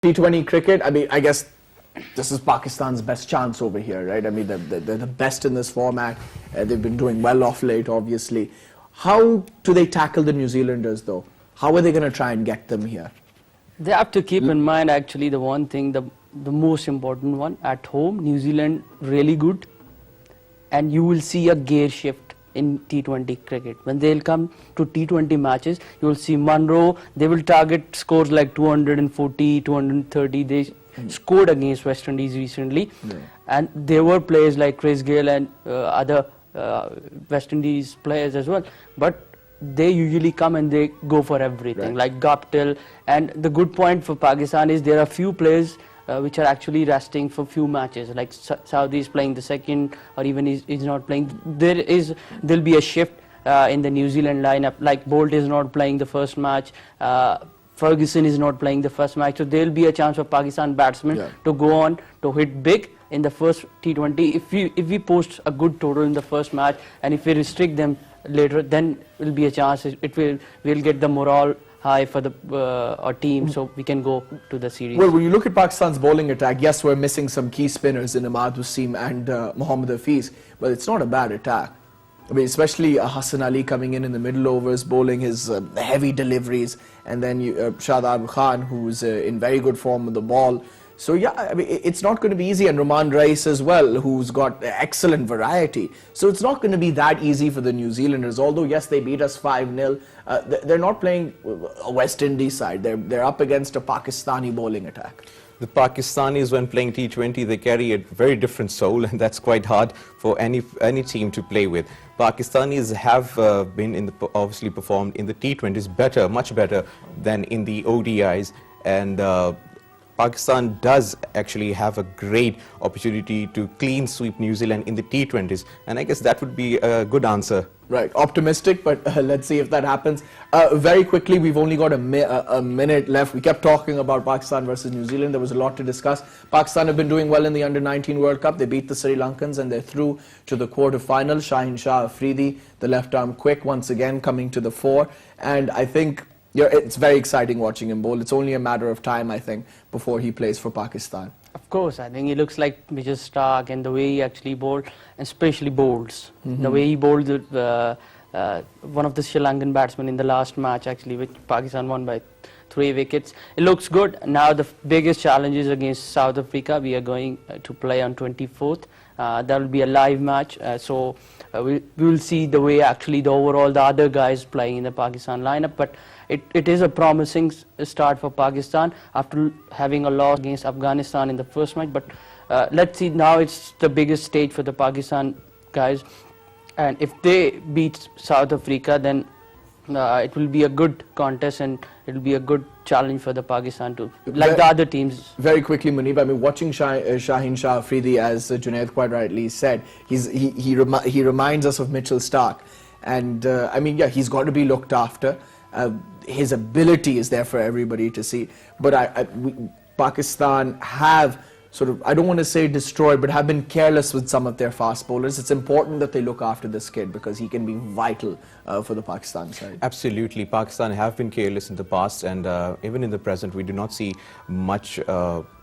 T20 cricket, I mean, I guess this is Pakistan's best chance over here, right? I mean, they're the best in this format. They've been doing well off late, obviously. How do they tackle the New Zealanders, though? How are they going to try and get them here? They have to keep in mind, actually, the one thing, the most important one, at home, New Zealand really good, and you will see a gear shift in T20 cricket. When they'll come to T20 matches, you will see Munro, they will target scores like 240, 230. They scored against West Indies recently, and there were players like Chris Gayle and other West Indies players as well, but they usually come and they go for everything, like Guptill. And the good point for Pakistan is there are few players which are actually resting for few matches, like Saudi is playing the second, or even is not playing. There'll be a shift in the New Zealand lineup, like Bolt is not playing the first match, Ferguson is not playing the first match, so there'll be a chance for Pakistan batsmen to go on to hit big in the first T20. If we post a good total in the first match, and if we restrict them later, then will be a chance. We'll get the morale high for our team, so we can go to the series. Well, when you look at Pakistan's bowling attack, yes, we're missing some key spinners in Ahmad Wasim and Mohammad Hafiz, but it's not a bad attack. I mean, especially Hassan Ali coming in the middle overs, bowling his heavy deliveries, and then Shadab Khan, who's in very good form with the ball. So yeah, I mean, it's not going to be easy, and Rahman Rais as well, who's got excellent variety. So it's not going to be that easy for the New Zealanders, although yes, they beat us 5-0. They're not playing a West Indies side, they're up against a Pakistani bowling attack. The Pakistanis, when playing T20, they carry a very different soul, and that's quite hard for any team to play with. Pakistanis have been obviously performed in the T20s better, much better than in the ODIs, and Pakistan does actually have a great opportunity to clean sweep New Zealand in the T20s, and I guess that would be a good answer. Right, optimistic, but let's see if that happens. Very quickly, we've only got a minute left. We kept talking about Pakistan versus New Zealand. There was a lot to discuss. Pakistan have been doing well in the Under-19 World Cup. They beat the Sri Lankans and they're through to the quarter-final. Shaheen Shah Afridi, the left-arm quick, once again coming to the fore. And I think it's very exciting watching him bowl. It's only a matter of time, I think, before he plays for Pakistan. Of course, I think he looks like Mr. Stark, and the way he actually bowled, and especially bowls. The way he bowled one of the Sri Lankan batsmen in the last match, actually, which Pakistan won by 3 wickets. It looks good. Now the biggest challenge is against South Africa. We are going to play on 24th. That will be a live match. So we will see the way actually the other guys playing in the Pakistan lineup. But it is a promising start for Pakistan after having a loss against Afghanistan in the first match. But let's see, now it's the biggest stage for the Pakistan guys, and if they beat South Africa, then it will be a good contest, and it will be a good challenge for the Pakistan too, like the other teams. Very quickly, Munib, I mean, watching Shaheen Shah Afridi, as Junaid quite rightly said, he reminds us of Mitchell Stark, and I mean, yeah, he's got to be looked after. His ability is there for everybody to see, but Pakistan have sort of, I don't want to say destroyed, but have been careless with some of their fast bowlers. It's important that they look after this kid because he can be vital for the Pakistan side. Absolutely. Pakistan have been careless in the past, and even in the present, we do not see much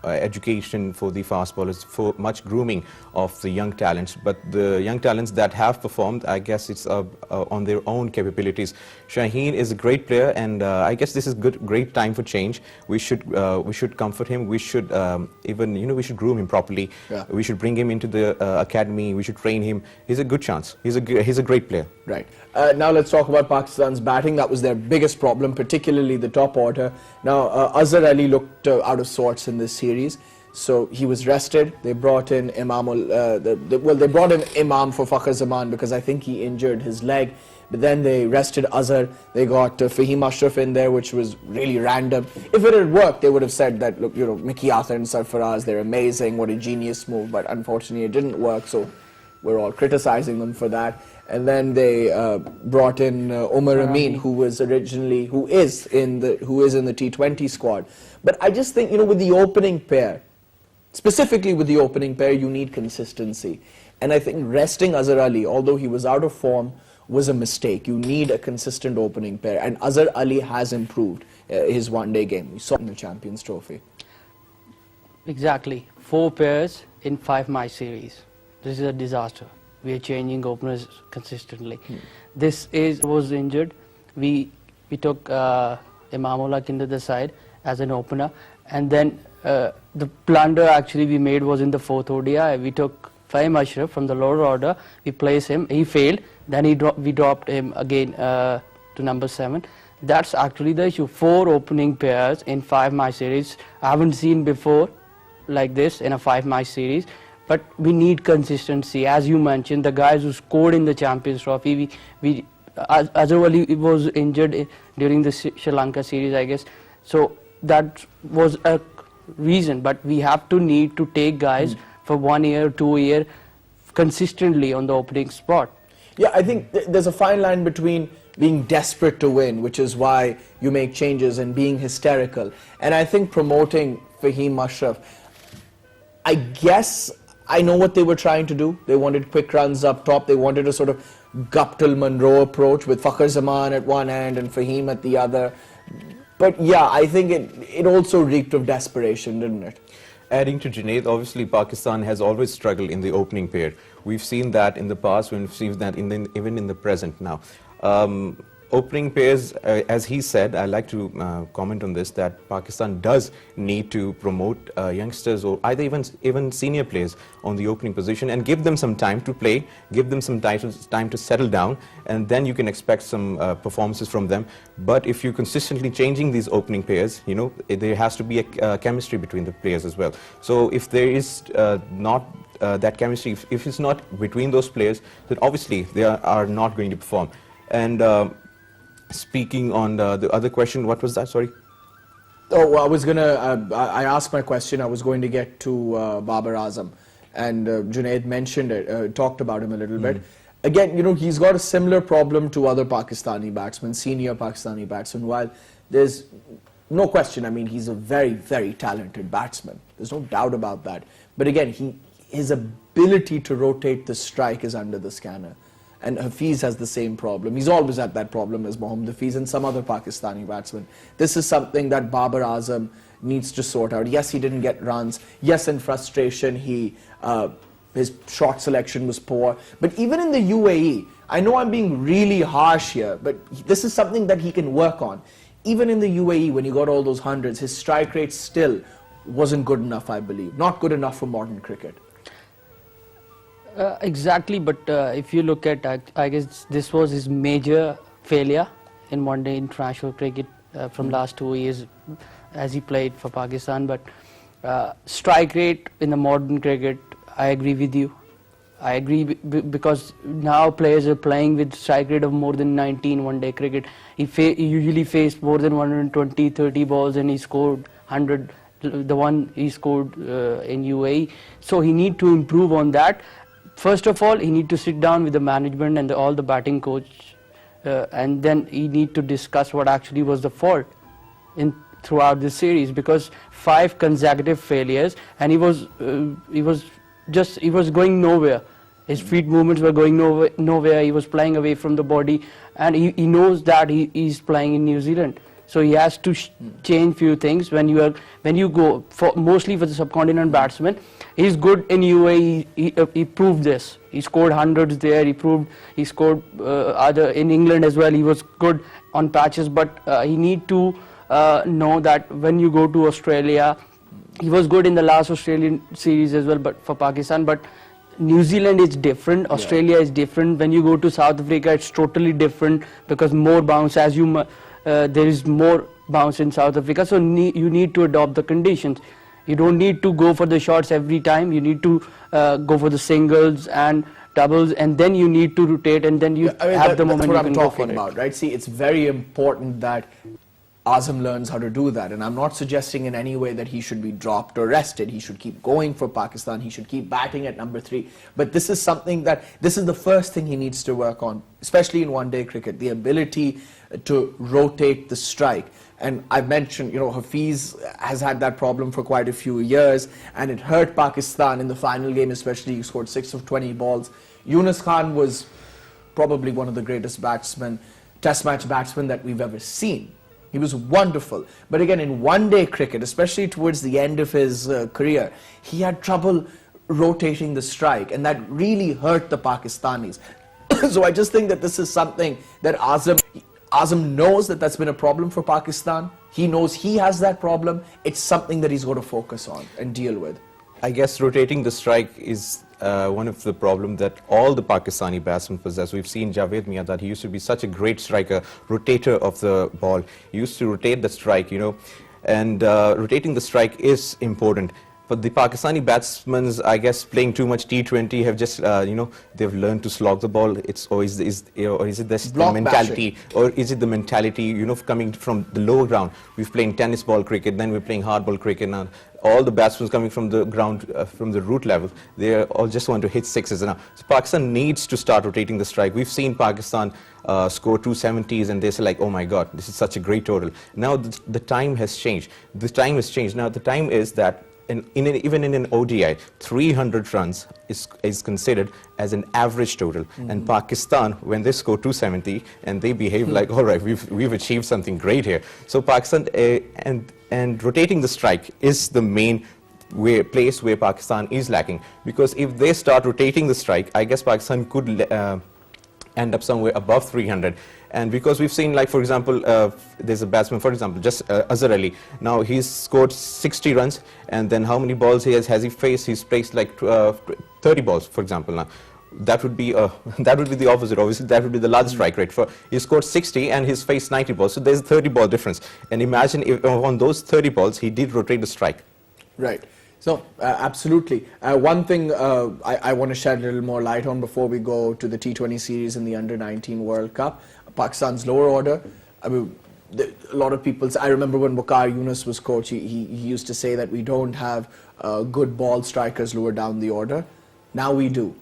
education for the fast bowlers, for much grooming of the young talents. But the young talents that have performed, I guess it's on their own capabilities. Shaheen is a great player, and I guess this is great time for change. We should comfort him. We should we should groom him properly. Yeah. We should bring him into the academy. We should train him. He's a good chance. He's a great player. Right. Now let's talk about Pakistan's batting. That was their biggest problem, particularly the top order. Now Azhar Ali looked out of sorts in this series, so he was rested. They brought in Imam for Fakhar Zaman because I think he injured his leg. But then they rested Azhar. They got Fahim Ashraf in there, which was really random. If it had worked, they would have said that, look, Mickey Arthur and Sarfaraz, they're amazing. What a genius move. But unfortunately, it didn't work. So we're all criticizing them for that. And then they brought in Umar Amin, who is in the T20 squad. But I just think, with the opening pair, specifically with the opening pair, you need consistency. And I think resting Azhar Ali, although he was out of form, was a mistake. You need a consistent opening pair, and Azhar Ali has improved his one-day game. We saw in the Champions Trophy. Exactly. 4 pairs in 5 match series. This is a disaster. We are changing openers consistently. This was injured. We took Imamullah into the side as an opener, and then the blunder actually we made was in the 4th ODI. We took Fahim Ashraf from the lower order. We placed him. He failed. Then we dropped him again to number 7. That's actually the issue. 4 opening pairs in 5 match series. I haven't seen before like this in a 5 match series. But we need consistency. As you mentioned, the guys who scored in the Champions Trophy, Azhar Ali was injured during the Sri Lanka series, I guess. So that was a reason. But we have to need to take guys for 1 year, 2 year consistently on the opening spot. Yeah, I think there's a fine line between being desperate to win, which is why you make changes, and being hysterical. And I think promoting Fahim Ashraf, I guess I know what they were trying to do. They wanted quick runs up top. They wanted a sort of Guptill Monroe approach with Fakhar Zaman at one end and Fahim at the other. But yeah, I think it also reeked of desperation, didn't it? Adding to Junaid, obviously Pakistan has always struggled in the opening pair. We've seen that in the past, we've seen that even in the present now. Opening pairs, as he said, I like to comment on this, that Pakistan does need to promote youngsters or either even senior players on the opening position and give them some time to play, give them some time to settle down, and then you can expect some performances from them. But if you're consistently changing these opening pairs, you know, there has to be a chemistry between the players as well. So if there is not that chemistry, if it's not between those players, then obviously they are not going to perform. And speaking on the other question, what was that? Sorry. Oh, well, I was gonna. I asked my question. I was going to get to Babar Azam, and Junaid mentioned it, talked about him a little bit. Again, you know, he's got a similar problem to other Pakistani batsmen, senior Pakistani batsmen. While there's no question, I mean, he's a very, very talented batsman. There's no doubt about that. But again, his ability to rotate the strike is under the scanner. And Hafiz has the same problem. He's always had that problem as Mohammad Hafiz and some other Pakistani batsmen. This is something that Babar Azam needs to sort out. Yes, he didn't get runs. Yes, in frustration, his shot selection was poor. But even in the UAE, I know I'm being really harsh here, but this is something that he can work on. Even in the UAE, when he got all those hundreds, his strike rate still wasn't good enough, I believe. Not good enough for modern cricket. Exactly, but if you look at, I guess this was his major failure in one-day international cricket from last 2 years as he played for Pakistan. But strike rate in the modern cricket, I agree with you. I agree because now players are playing with strike rate of more than 19 one-day cricket. He usually faced more than 120, 30 balls and he scored 100, the one he scored in UAE. So he need to improve on that. First of all, he need to sit down with the management and all the batting coach, and then he need to discuss what actually was the fault throughout this series, because 5 consecutive failures and he was going nowhere. His feet movements were going nowhere. He was playing away from the body, and he knows that he's playing in New Zealand. So he has to change few things. When you go mostly for the subcontinent batsman, he's good in UAE. He proved this. He scored hundreds there. He scored other in England as well. He was good on patches, but he need to know that when you go to Australia, he was good in the last Australian series as well. But for Pakistan, but New Zealand is different. Australia is different. When you go to South Africa, it's totally different because more bounce there is more bounce in South Africa, so you need to adopt the conditions. You don't need to go for the shots every time. You need to go for the singles and doubles, and then you need to rotate, and then you have the momentum. That's what I'm talking about, right? See, it's very important that Azam learns how to do that, and I'm not suggesting in any way that he should be dropped or rested. He should keep going for Pakistan. He should keep batting at number 3. But this is the first thing he needs to work on, especially in one-day cricket, the ability to rotate the strike. And I've mentioned, you know, Hafiz has had that problem for quite a few years, and it hurt Pakistan in the final game, especially. He scored 6 of 20 balls. Yunus Khan was probably one of the greatest test match batsmen that we've ever seen. He was wonderful. But again, in one-day cricket, especially towards the end of his career, he had trouble rotating the strike, and that really hurt the Pakistanis. So I just think that this is something that Azam knows that that's been a problem for Pakistan. He knows he has that problem. It's something that he's going to focus on and deal with. I guess rotating the strike is one of the problems that all the Pakistani batsmen possess. We've seen Javed Mia, that he used to be such a great striker, rotator of the ball. He used to rotate the strike, you know, and rotating the strike is important. But the Pakistani batsmen, I guess, playing too much T20 have just, you know, they've learned to slog the ball. Or is it this the mentality, or is it the mentality, you know, coming from the lower ground? We've playing tennis ball cricket, then we're playing hardball cricket now. All the batsmen coming from the ground, from the root level, they all just want to hit sixes now. So Pakistan needs to start rotating the strike. We've seen Pakistan score 270s, and they say like, oh my God, this is such a great total. Now the time has changed. The time has changed. Now the time is that even in an ODI, 300 runs is considered as an average total. And Pakistan, when they score 270, and they behave like, all right, we've achieved something great here. So Pakistan, and rotating the strike is the main place where Pakistan is lacking. Because if they start rotating the strike, I guess Pakistan could end up somewhere above 300. And because we've seen, like, for example, there's a batsman, for example, just Azhar Ali. Now he's scored 60 runs, and then how many balls he has he faced? He's faced like 30 balls, for example. Now that would be the opposite. Obviously, that would be the largest strike rate. He scored 60 and he's faced 90 balls. So there's a 30 ball difference. And imagine if on those 30 balls he did rotate the strike. Right. So, absolutely. One thing I want to shed a little more light on before we go to the T20 series in the Under-19 World Cup, Pakistan's lower order. I mean, a lot of people, I remember when Waqar Yunus was coach, he used to say that we don't have good ball strikers lower down the order. Now we do.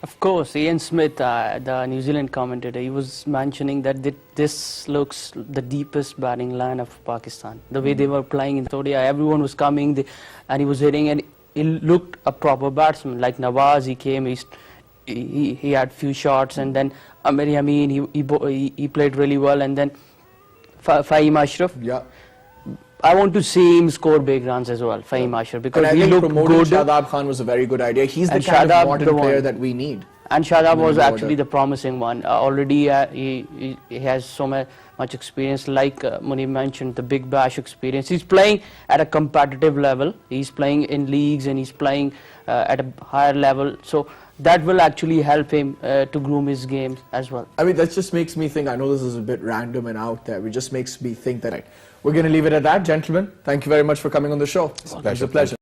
Of course, Ian Smith, the New Zealand commentator, he was mentioning that this looks the deepest batting line of Pakistan. The way they were playing in the ODI, everyone was coming and he was hitting, and he looked a proper batsman. Like Nawaz, he came, he had few shots, and then Amir Yamin, he played really well, and then Fahim Ashraf. Yeah. I want to see him score big runs as well, Fahim Ashraf, because he looked good. Shadab Khan was a very good idea. He's the kind of modern player that we need. And Shadab was actually the promising one. Already he has so much experience, like Munir mentioned, the Big Bash experience. He's playing at a competitive level. He's playing in leagues, and he's playing at a higher level. So that will actually help him to groom his game as well. I mean, that just makes me think, I know this is a bit random and out there, it just makes me think that we're going to leave it at that, gentlemen. Thank you very much for coming on the show. It was a pleasure.